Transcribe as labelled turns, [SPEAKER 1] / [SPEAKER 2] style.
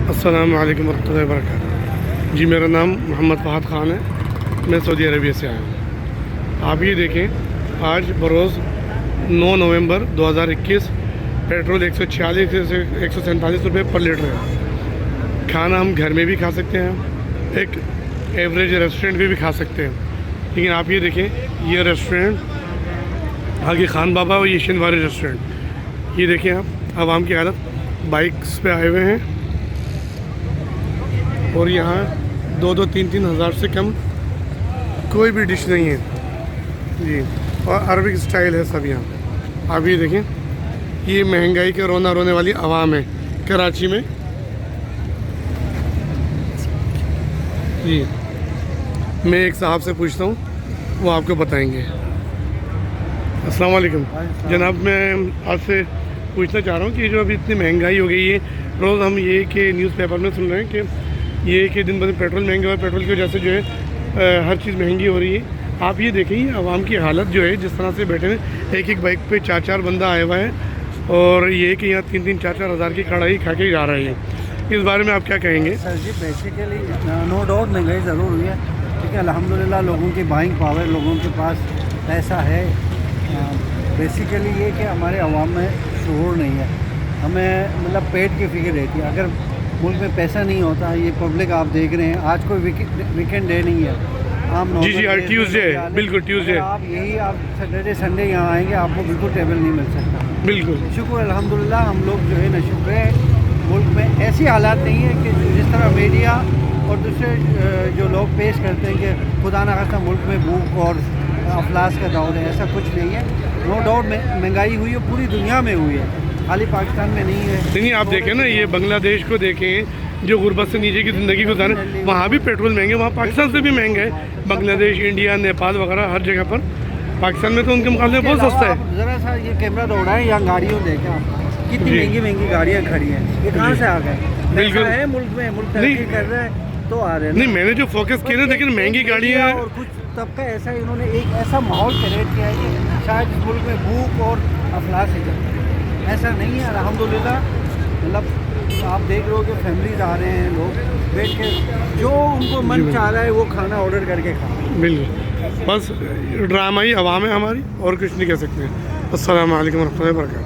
[SPEAKER 1] अस्सलाम वालेकुम रहमतुल्लाहि व बरकातहू। जी मेरा नाम मोहम्मद फ़हद ख़ान है, मैं सऊदी अरबिया से आया हूँ। आप ये देखें, आज बरोज़ 9 नवंबर 2021 पेट्रोल 146 से 147 रुपये पर लीटर है। खाना हम घर में भी खा सकते हैं, एक एवरेज रेस्टोरेंट में भी खा सकते हैं। लेकिन आप ये देखें, ये रेस्टोरेंट आगे खान बाबा और ये शिनवारी रेस्टोरेंट, ये देखें आप आवाम की हालत, बाइक्स पे आए हुए हैं और यहाँ 2-3 हज़ार से कम कोई भी डिश नहीं है जी। और अरबिक स्टाइल है सब यहाँ। आप ये देखें, ये महंगाई के रोने वाली आवाम है कराची में जी। मैं एक साहब से पूछता हूँ, वो आपको बताएंगे। अस्सलाम वालेकुम जनाब, मैं आपसे पूछना चाह रहा हूँ कि जो अभी इतनी महंगाई हो गई है, रोज़ हम ये कि न्यूज़पेपर में सुन रहे हैं कि ये कि दिन ब दिन पेट्रोल महंगा हुआ है, पेट्रोल की वजह से जो है हर चीज़ महंगी हो रही है। आप ये देखें, आवाम की हालत जो है, जिस तरह से बैठे हैं, एक बाइक पे 4 बंदा आया हुआ है और ये कि यहाँ 3-4 हज़ार की कढ़ाई खा के जा रहे हैं। इस बारे में आप क्या कहेंगे?
[SPEAKER 2] सर जी, बेसिकली नो डाउट महंगाई ज़रूर हुई है, लेकिन अल्हम्दुलिल्लाह लोगों की बाइंग पावर, लोगों के पास पैसा है। बेसिकली ये कि हमारे अवाम में शऊर नहीं है, हमें मतलब पेट की फिक्र रहती है। अगर मुल्क में पैसा नहीं होता, ये पब्लिक आप देख रहे हैं, आज कोई वीकेंड डे नहीं है, आम
[SPEAKER 1] जी ट्यूसडे, बिल्कुल ट्यूसडे।
[SPEAKER 2] आप सैटरडे संडे यहाँ आएंगे, आपको बिल्कुल टेबल नहीं मिल सकता।
[SPEAKER 1] बिल्कुल
[SPEAKER 2] शुक्र अल्हम्दुलिल्लाह, हम लोग जो है ना शुक्र है, मुल्क में ऐसी हालात नहीं है कि जिस तरह मीडिया और दूसरे जो लोग पेश करते हैं कि खुदा न खास्ता मुल्क में भूख और अफलास का दौर है, ऐसा कुछ नहीं है। नो डाउट महंगाई हुई है, पूरी दुनिया में हुई है, खाली पाकिस्तान में नहीं है।
[SPEAKER 1] नहीं, आप देखें ना, ये बांग्लादेश को देखें जो गुर्बत से नीचे की ज़िंदगी गुजारे, वहाँ भी पेट्रोल महंगे, वहाँ पाकिस्तान से भी महंगे है। बांग्लादेश, इंडिया, नेपाल वगैरह हर जगह पर, पाकिस्तान में तो उनके मुकाबले बहुत सस्ता है।
[SPEAKER 2] ज़रा सा ये कैमरा दौड़ाएं, यहाँ गाड़ियों देखें आप, कितनी महंगी गाड़ियाँ खड़ी हैं, ये कहाँ से आ गए?
[SPEAKER 1] बिल्कुल
[SPEAKER 2] है मुल्क में, मुल्क तरक्की कर रहा है तो आ रहे हैं।
[SPEAKER 1] नहीं, मैंने जो फोकस किया ना, लेकिन महंगी गाड़ियाँ हैं
[SPEAKER 2] और कुछ तबका ऐसा, इन्होंने एक ऐसा माहौल क्रिएट किया है कि शायद इस मुल्क में भूख और अफलास ही चलती है। ऐसा नहीं है अल्हम्दुलिल्लाह। मतलब आप देख रहे हो कि फैमिलीज आ रहे हैं, लोग बैठ के जो उनको मन चाह रहा है वो खाना ऑर्डर करके खा रहे हैं।
[SPEAKER 1] बिल्कुल, बस ड्रामा ही आवाम है हमारी, और कुछ नहीं कह सकते। अस्सलाम वालेकुम रहमतुल्लाहि व बरकातहू।